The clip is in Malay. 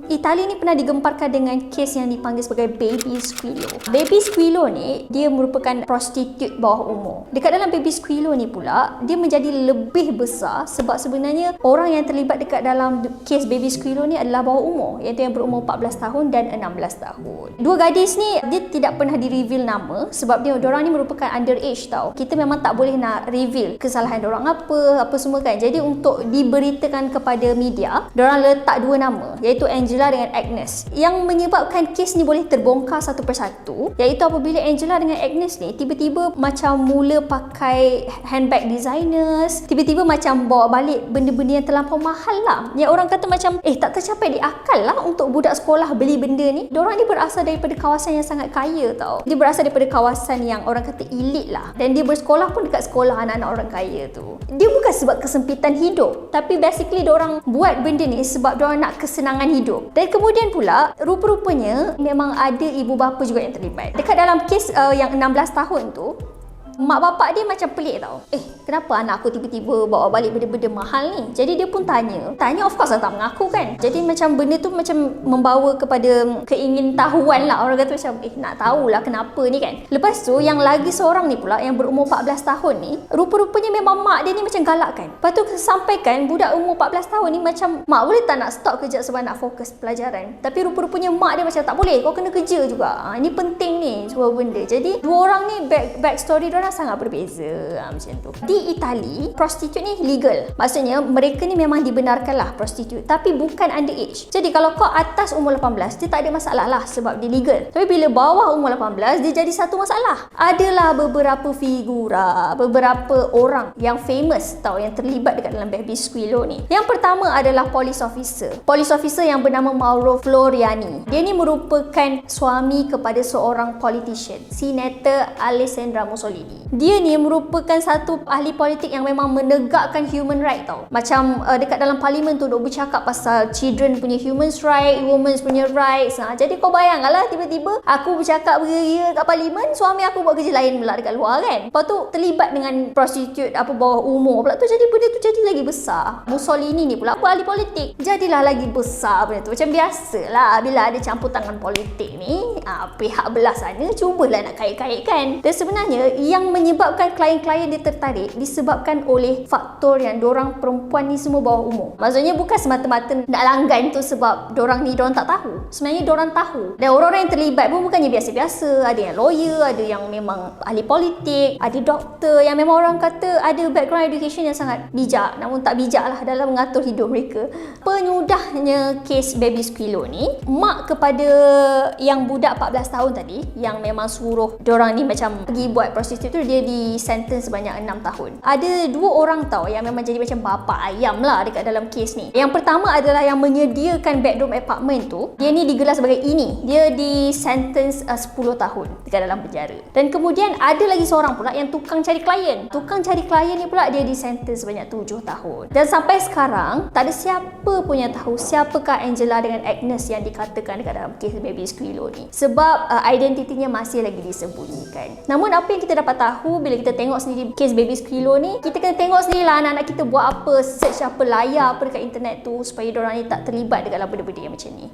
Itali ni pernah digemparkan dengan kes yang dipanggil sebagai Baby Squillo. Baby Squillo ni, dia merupakan prostitut bawah umur. Dekat dalam Baby Squillo ni pula, dia menjadi lebih besar sebab sebenarnya orang yang terlibat dekat dalam kes Baby Squillo ni adalah bawah umur, iaitu yang berumur 14 tahun dan 16 tahun. Dua gadis ni, dia tidak pernah di-reveal nama sebab diorang ni merupakan underage tau. Kita memang tak boleh nak reveal kesalahan diorang apa semua kan. Jadi untuk diberitakan kepada media, diorang letak dua nama, iaitu Angela dengan Agnes. Yang menyebabkan kes ni boleh terbongkar satu persatu, iaitu apabila Angela dengan Agnes ni tiba-tiba macam mula pakai handbag designers, tiba-tiba macam bawa balik benda-benda yang terlampau mahal lah. Yang orang kata macam tak tercapai di akal lah untuk budak sekolah beli benda ni. Diorang ni berasal daripada kawasan yang sangat kaya tau. Dia berasal daripada kawasan yang orang kata elit lah. Dan dia bersekolah pun dekat sekolah anak-anak orang kaya tu. Dia bukan sebab kesempitan hidup, tapi basically diorang buat benda ni sebab diorang nak kesenangan hidup. Dan kemudian pula, rupa-rupanya memang ada ibu bapa juga yang terlibat. Dekat dalam kes yang 16 tahun tu, mak bapak dia macam pelik tau. Kenapa anak aku tiba-tiba bawa balik benda-benda mahal ni? Jadi dia pun tanya of course lah tak mengaku kan. Jadi macam benda tu macam membawa kepada keingintahuan lah. Orang kata macam nak tahulah kenapa ni kan. Lepas tu yang lagi seorang ni pula yang berumur 14 tahun ni, rupa-rupanya memang mak dia ni macam galak kan. Lepas tu sampaikan budak umur 14 tahun ni macam, mak boleh tak nak stop kejap sebab nak fokus pelajaran. Tapi rupa-rupanya mak dia macam tak boleh, kau kena kerja juga. Ini penting ni semua benda. Jadi dua orang ni backstory diorang sangat berbeza macam tu. Di Itali, prostitut ni legal. Maksudnya mereka ni memang dibenarkan lah prostitut, tapi bukan underage. Jadi kalau kau atas umur 18, dia tak ada masalah lah sebab dia legal. Tapi bila bawah umur 18, dia jadi satu masalah. Adalah beberapa figura, beberapa orang yang famous tau yang terlibat dekat dalam Baby Squillo ni. Yang pertama adalah police officer. Police officer yang bernama Mauro Floriani. Dia ni merupakan suami kepada seorang politician, Senator Alessandra Mussolini. Dia ni merupakan satu ahli politik yang memang menegakkan human right tau. Macam dekat dalam parlimen tu duk bercakap pasal children punya human right, women's punya rights. Jadi kau bayangkanlah tiba-tiba aku bercakap beria kat parlimen, suami aku buat kerja lain pula dekat luar kan. Lepas tu terlibat dengan prostitut bawah umur pula tu, jadi benda tu jadi lagi besar. Mussolini ni pula ahli politik, jadilah lagi besar benda tu. Macam biasalah bila ada campur tangan politik ni, pihak belah sana cubalah nak kait-kaitkan. Dan sebenarnya yang menyebabkan klien-klien dia tertarik disebabkan oleh faktor yang dorang perempuan ni semua bawah umur. Maksudnya bukan semata-mata nak langgan tu sebab dorang tak tahu. Sebenarnya dorang tahu. Dan orang-orang yang terlibat pun bukannya biasa-biasa. Ada yang lawyer, ada yang memang ahli politik, ada doktor yang memang orang kata ada background education yang sangat bijak, namun tak bijak lah dalam mengatur hidup mereka. Penyudahnya kes Baby Squillo ni, mak kepada yang budak 14 tahun tadi yang memang suruh dorang ni macam pergi buat prostitut tu, dia di sentence sebanyak 6 tahun. Ada dua orang tau yang memang jadi macam bapa ayam lah dekat dalam kes ni. Yang pertama adalah yang menyediakan bedroom apartment tu. Dia ni digelar sebagai ini. Dia di sentence 10 tahun dekat dalam penjara. Dan kemudian ada lagi seorang pula yang tukang cari klien. Tukang cari klien ni pula dia di sentence sebanyak 7 tahun. Dan sampai sekarang tak ada siapa pun yang tahu siapakah Angela dengan Agnes yang dikatakan dekat dalam kes Baby Squillo ni. Sebab identitinya masih lagi disembunyikan. Namun apa yang kita dapat tahu bila kita tengok sendiri kes Baby Squillo ni, kita kena tengok sendirilah anak-anak kita buat apa, search apa, layar apa dekat internet tu supaya diorang ni tak terlibat dekat dalam benda-benda yang macam ni.